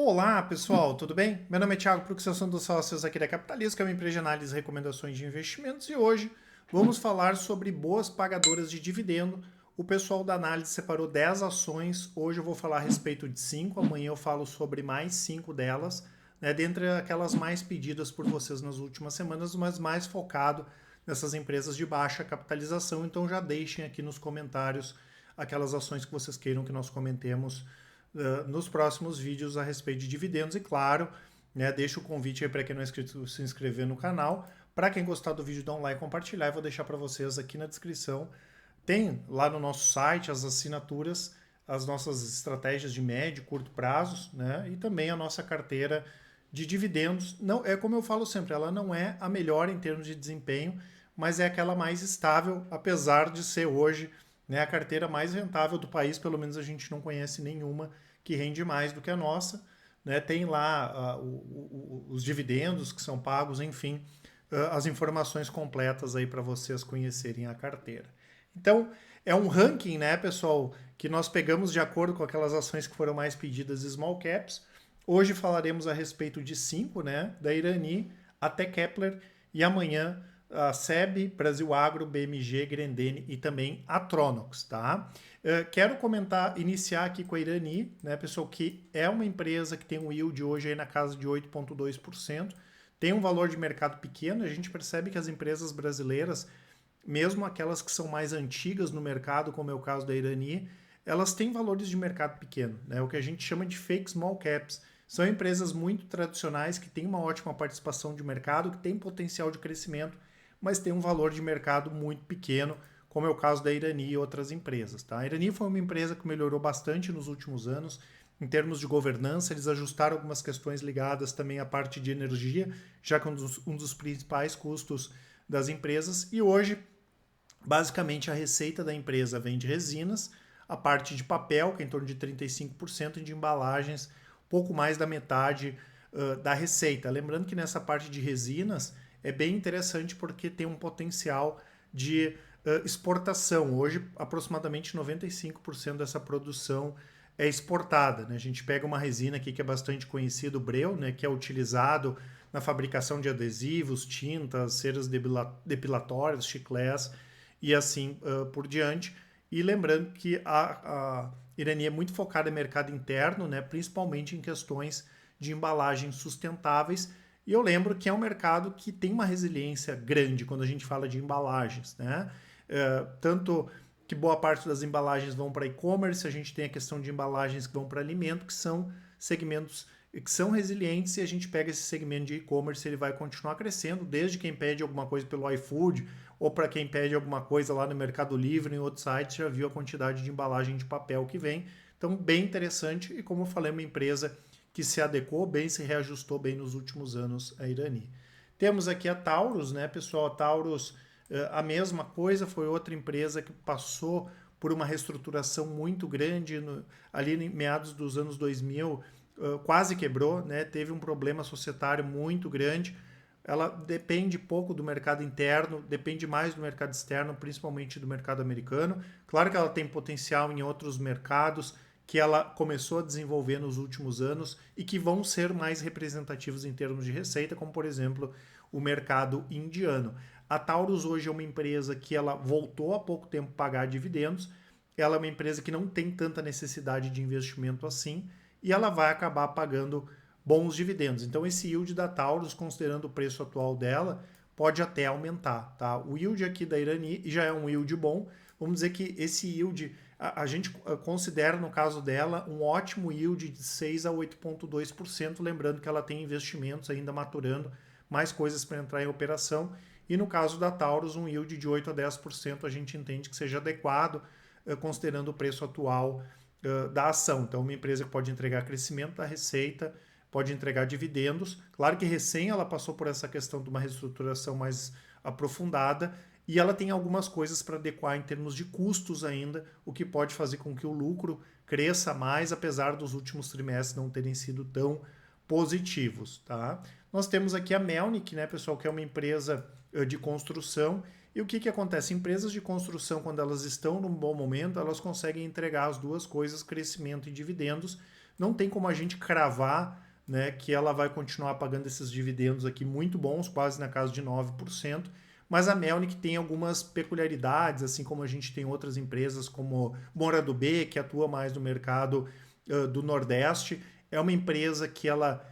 Olá, pessoal, tudo bem? Meu nome é Thiago Proxação dos Sócios aqui da Capitalismo, que é uma empresa de análise e recomendações de investimentos, e hoje vamos falar sobre boas pagadoras de dividendo. O pessoal da análise separou 10 ações, hoje eu vou falar a respeito de 5, amanhã eu falo sobre mais 5 delas, né, dentre aquelas mais pedidas por vocês nas últimas semanas, mas mais focado nessas empresas de baixa capitalização, então já deixem aqui nos comentários aquelas ações que vocês queiram que nós comentemos nos próximos vídeos a respeito de dividendos. E claro, né, deixa o convite aí para quem não é inscrito se inscrever no canal. Para quem gostar do vídeo, dá um like e compartilhar. Eu vou deixar para vocês aqui na descrição. Tem lá no nosso site as assinaturas, as nossas estratégias de médio e curto prazos, né, e também a nossa carteira de dividendos. Não é como eu falo sempre, ela não é a melhor em termos de desempenho, mas é aquela mais estável, apesar de ser hoje, né, a carteira mais rentável do país. Pelo menos a gente não conhece nenhuma que rende mais do que a nossa. Né? Tem lá os dividendos que são pagos, enfim, as informações completas aí para vocês conhecerem a carteira. Então, é um ranking, né, pessoal, que nós pegamos de acordo com aquelas ações que foram mais pedidas small caps. Hoje falaremos a respeito de 5, né, da Irani até Kepler, e amanhã a SEB, Brasil Agro, BMG, Grendene e também a Tronox, tá? Quero iniciar aqui com a Irani, né, pessoal, que é uma empresa que tem um yield hoje aí na casa de 8,2%, tem um valor de mercado pequeno. A gente percebe que as empresas brasileiras, mesmo aquelas que são mais antigas no mercado, como é o caso da Irani, elas têm valores de mercado pequeno, né, o que a gente chama de fake small caps. São empresas muito tradicionais que têm uma ótima participação de mercado, que têm potencial de crescimento, mas tem um valor de mercado muito pequeno, como é o caso da Irani e outras empresas. Tá? A Irani foi uma empresa que melhorou bastante nos últimos anos em termos de governança. Eles ajustaram algumas questões ligadas também à parte de energia, já que é um dos principais custos das empresas. E hoje, basicamente, a receita da empresa vem de resinas, a parte de papel, que é em torno de 35%, e de embalagens, pouco mais da metade da receita. Lembrando que nessa parte de resinas é bem interessante porque tem um potencial de exportação. Hoje, aproximadamente 95% dessa produção é exportada. Né? A gente pega uma resina aqui que é bastante conhecida, o breu, né, que é utilizado na fabricação de adesivos, tintas, ceras depilatórias, chiclés e assim por diante. E lembrando que a Irani é muito focada em mercado interno, né, principalmente em questões de embalagens sustentáveis. E eu lembro que é um mercado que tem uma resiliência grande quando a gente fala de embalagens, né? Tanto que boa parte das embalagens vão para e-commerce, a gente tem a questão de embalagens que vão para alimento, que são segmentos que são resilientes, e a gente pega esse segmento de e-commerce, ele vai continuar crescendo, desde quem pede alguma coisa pelo iFood, ou para quem pede alguma coisa lá no Mercado Livre, em outros sites, já viu a quantidade de embalagem de papel que vem. Então, bem interessante, e como eu falei, uma empresa que se adequou bem, se reajustou bem nos últimos anos, a Irani. Temos aqui a Taurus, né, pessoal? A Taurus, a mesma coisa, foi outra empresa que passou por uma reestruturação muito grande ali em meados dos anos 2000, quase quebrou, né? Teve um problema societário muito grande. Ela depende pouco do mercado interno, depende mais do mercado externo, principalmente do mercado americano. Claro que ela tem potencial em outros mercados que ela começou a desenvolver nos últimos anos e que vão ser mais representativos em termos de receita, como por exemplo o mercado indiano. A Taurus hoje é uma empresa que ela voltou há pouco tempo a pagar dividendos. Ela é uma empresa que não tem tanta necessidade de investimento assim, e ela vai acabar pagando bons dividendos. Então esse yield da Taurus, considerando o preço atual dela, pode até aumentar. Tá? O yield aqui da Irani já é um yield bom. Vamos dizer que esse yield a gente considera, no caso dela, um ótimo yield de 6 a 8,2%, lembrando que ela tem investimentos ainda maturando, mais coisas para entrar em operação. E no caso da Taurus, um yield de 8 a 10% a gente entende que seja adequado, considerando o preço atual da ação. Então, uma empresa que pode entregar crescimento da receita, pode entregar dividendos. Claro que recém ela passou por essa questão de uma reestruturação mais aprofundada, e ela tem algumas coisas para adequar em termos de custos ainda, o que pode fazer com que o lucro cresça mais, apesar dos últimos trimestres não terem sido tão positivos. Tá? Nós temos aqui a Melnick, né, pessoal, que é uma empresa de construção. E o que acontece? Empresas de construção, quando elas estão num bom momento, elas conseguem entregar as duas coisas, crescimento e dividendos. não tem como a gente cravar, né, que ela vai continuar pagando esses dividendos aqui muito bons, quase na casa de 9%, mas a Melnick tem algumas peculiaridades, assim como a gente tem outras empresas como Moura do B, que atua mais no mercado do Nordeste. É uma empresa que ela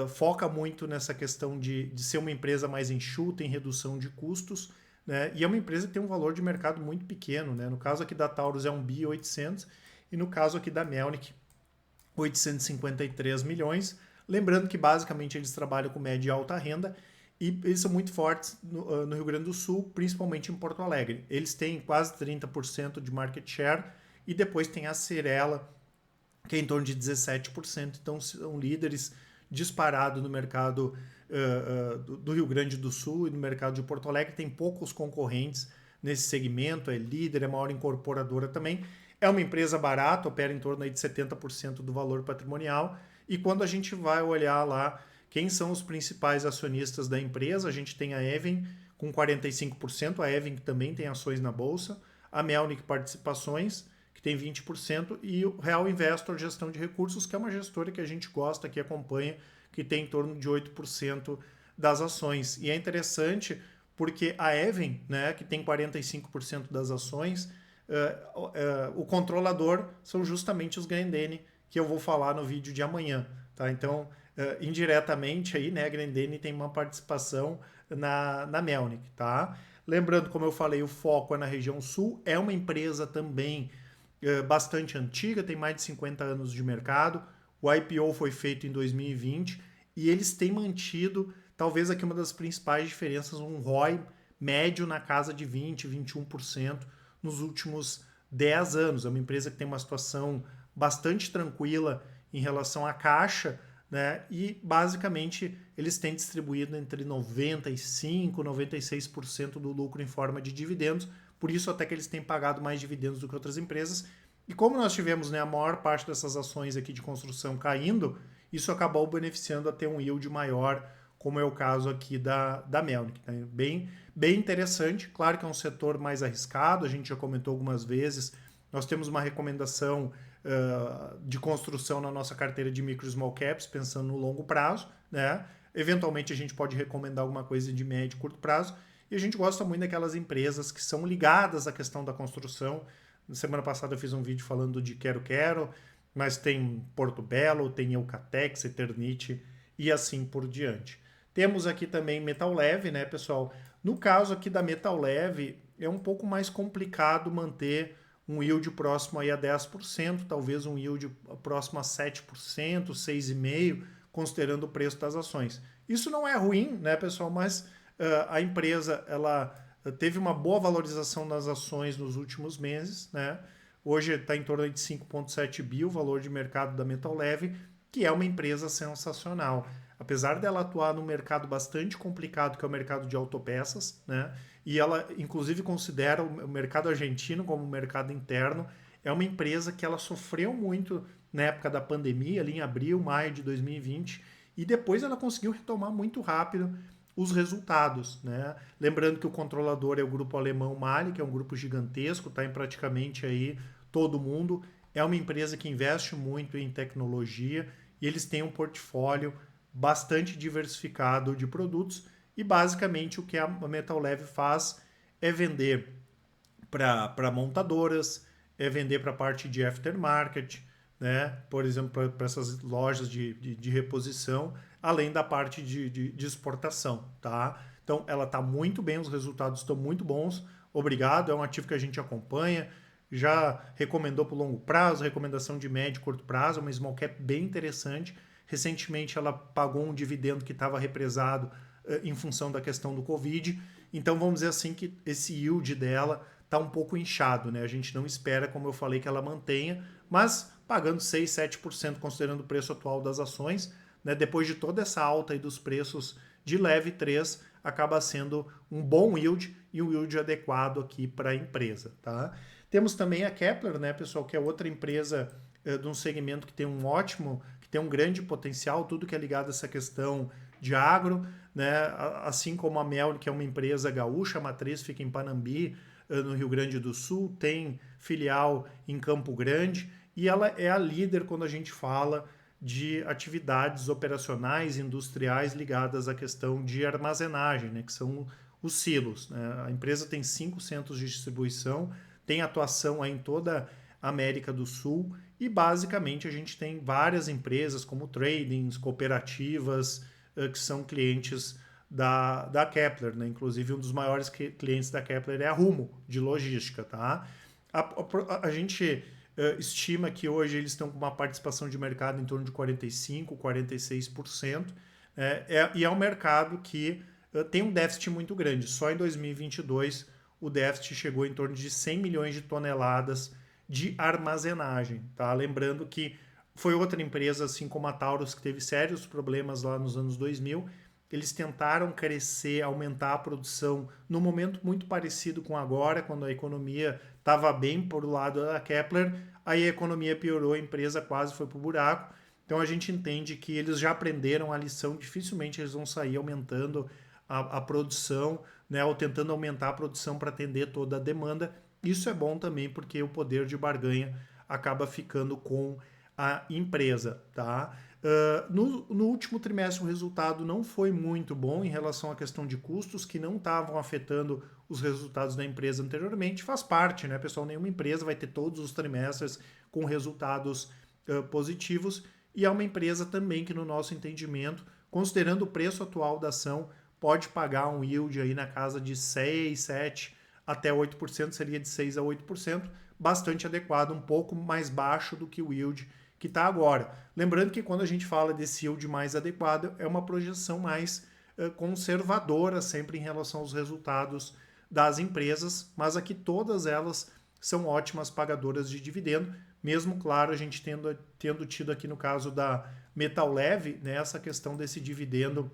foca muito nessa questão de ser uma empresa mais enxuta em redução de custos, né? E é uma empresa que tem um valor de mercado muito pequeno, né? No caso aqui da Taurus é 1.800 e no caso aqui da Melnick 853 milhões. Lembrando que basicamente eles trabalham com média e alta renda e eles são muito fortes no Rio Grande do Sul, principalmente em Porto Alegre. Eles têm quase 30% de market share e depois tem a Cirela, que é em torno de 17%. Então são líderes disparados no mercado do Rio Grande do Sul e no mercado de Porto Alegre. Tem poucos concorrentes nesse segmento, é líder, é maior incorporadora também. É uma empresa barata, opera em torno aí de 70% do valor patrimonial. E quando a gente vai olhar lá quem são os principais acionistas da empresa, a gente tem a Even com 45%, a Even que também tem ações na bolsa, a Melnick Participações, que tem 20%, e o Real Investor Gestão de Recursos, que é uma gestora que a gente gosta, que acompanha, que tem em torno de 8% das ações. E é interessante porque a Even, né, que tem 45% das ações, o controlador são justamente os Grendene, que eu vou falar no vídeo de amanhã. Tá? Então, indiretamente, aí, né, a Grendene tem uma participação na Melnick. Tá? Lembrando, como eu falei, o foco é na região sul, é uma empresa também bastante antiga, tem mais de 50 anos de mercado. O IPO foi feito em 2020 e eles têm mantido, talvez aqui uma das principais diferenças, um ROI médio na casa de 20, 21% nos últimos 10 anos. É uma empresa que tem uma situação bastante tranquila em relação à caixa, né? E basicamente eles têm distribuído entre 95% e 96% do lucro em forma de dividendos. Por isso até que eles têm pagado mais dividendos do que outras empresas. E como nós tivemos, né, a maior parte dessas ações aqui de construção caindo, isso acabou beneficiando a ter um yield maior, como é o caso aqui da Melnick. Né? Bem interessante. Claro que é um setor mais arriscado, a gente já comentou algumas vezes. Nós temos uma recomendação de construção na nossa carteira de micro e small caps, pensando no longo prazo. Né? Eventualmente a gente pode recomendar alguma coisa de médio e curto prazo. E a gente gosta muito daquelas empresas que são ligadas à questão da construção. Na semana passada eu fiz um vídeo falando de Quero Quero, mas tem Porto Belo, tem Eucatex, Eternit e assim por diante. Temos aqui também Metal Leve, né, pessoal? No caso aqui da Metal Leve, é um pouco mais complicado manter um yield próximo aí a 10%, talvez um yield próximo a 7%, 6,5%, considerando o preço das ações. Isso não é ruim, né, pessoal? Mas a empresa ela teve uma boa valorização nas ações nos últimos meses, né? Hoje está em torno de 5,7 bi o valor de mercado da Metal Leve, que é uma empresa sensacional. Apesar dela atuar num mercado bastante complicado, que é o mercado de autopeças, né? E ela, inclusive, considera o mercado argentino como um mercado interno. É uma empresa que ela sofreu muito na época da pandemia, ali em abril, maio de 2020, e depois ela conseguiu retomar muito rápido os resultados. Né? Lembrando que o controlador é o grupo alemão Mali, que é um grupo gigantesco, está em praticamente aí todo mundo. É uma empresa que investe muito em tecnologia e eles têm um portfólio bastante diversificado de produtos e basicamente o que a Metal Leve faz é vender para montadoras, é vender para a parte de aftermarket, né? Por exemplo, para essas lojas de reposição, além da parte de exportação. Tá? Então, ela está muito bem, os resultados estão muito bons. Obrigado, é um ativo que a gente acompanha. Já recomendou para o longo prazo, recomendação de médio e curto prazo, uma small cap bem interessante. Recentemente, ela pagou um dividendo que estava represado em função da questão do Covid. Então, vamos dizer assim que esse yield dela está um pouco inchado, né? A gente não espera, como eu falei, que ela mantenha, mas pagando 6, 7% considerando o preço atual das ações, né? Depois de toda essa alta aí dos preços de leve 3, acaba sendo um bom yield e um yield adequado aqui para a empresa, tá? Temos também a Kepler, né, pessoal, que é outra empresa de um segmento que tem um ótimo, que tem um grande potencial, tudo que é ligado a essa questão de agro, né? Assim como a Mel, que é uma empresa gaúcha, a matriz fica em Panambi, no Rio Grande do Sul, tem filial em Campo Grande e ela é a líder quando a gente fala de atividades operacionais industriais ligadas à questão de armazenagem, né, que são os silos. Né? A empresa tem 5 centros de distribuição, tem atuação aí em toda a América do Sul e basicamente a gente tem várias empresas como tradings, cooperativas, que são clientes da Kepler, né? Inclusive um dos maiores clientes da Kepler é a Rumo, de logística. Tá? A gente estima que hoje eles estão com uma participação de mercado em torno de 45%, 46%, e é um mercado que tem um déficit muito grande. Só em 2022 o déficit chegou em torno de 100 milhões de toneladas de armazenagem. Tá? Lembrando que foi outra empresa, assim como a Taurus, que teve sérios problemas lá nos anos 2000. Eles tentaram crescer, aumentar a produção num momento muito parecido com agora, quando a economia estava bem por o lado da Kepler, aí a economia piorou, a empresa quase foi para o buraco. Então a gente entende que eles já aprenderam a lição, dificilmente eles vão sair aumentando a produção, né, ou tentando aumentar a produção para atender toda a demanda. Isso é bom também porque o poder de barganha acaba ficando com a empresa. Tá? No último trimestre o resultado não foi muito bom em relação à questão de custos que não estavam afetando os resultados da empresa anteriormente. Faz parte, né, pessoal? Nenhuma empresa vai ter todos os trimestres com resultados positivos e é uma empresa também que, no nosso entendimento, considerando o preço atual da ação, pode pagar um yield aí na casa de 6, 7 até 8%, seria de 6 a 8%, bastante adequado, um pouco mais baixo do que o yield que está agora. Lembrando que quando a gente fala desse yield mais adequado, é uma projeção mais conservadora sempre em relação aos resultados das empresas, mas aqui todas elas são ótimas pagadoras de dividendo, mesmo, claro, a gente tendo tido aqui no caso da Metal Leve, né, essa questão desse dividendo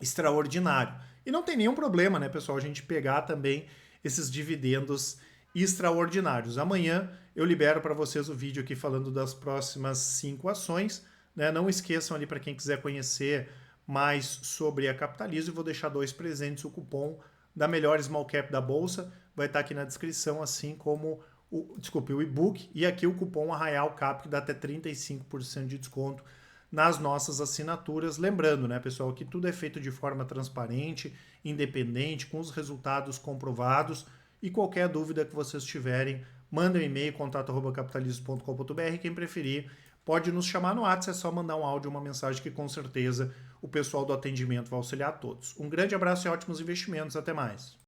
extraordinário. E não tem nenhum problema, né, pessoal, a gente pegar também esses dividendos extraordinários. Amanhã eu libero para vocês o vídeo aqui falando das próximas 5 ações. Né? Não esqueçam ali para quem quiser conhecer mais sobre a Capitalizo, eu vou deixar 2 presentes, o cupom da melhor small cap da bolsa, vai estar aqui na descrição, assim como o e-book, e aqui o cupom Arraial Cap, que dá até 35% de desconto nas nossas assinaturas. Lembrando, né, pessoal, que tudo é feito de forma transparente, independente, com os resultados comprovados. E qualquer dúvida que vocês tiverem, mandem um e-mail, contato@capitalismo.com.br. Quem preferir, pode nos chamar no WhatsApp, é só mandar um áudio, uma mensagem que com certeza o pessoal do atendimento vai auxiliar a todos. Um grande abraço e ótimos investimentos. Até mais.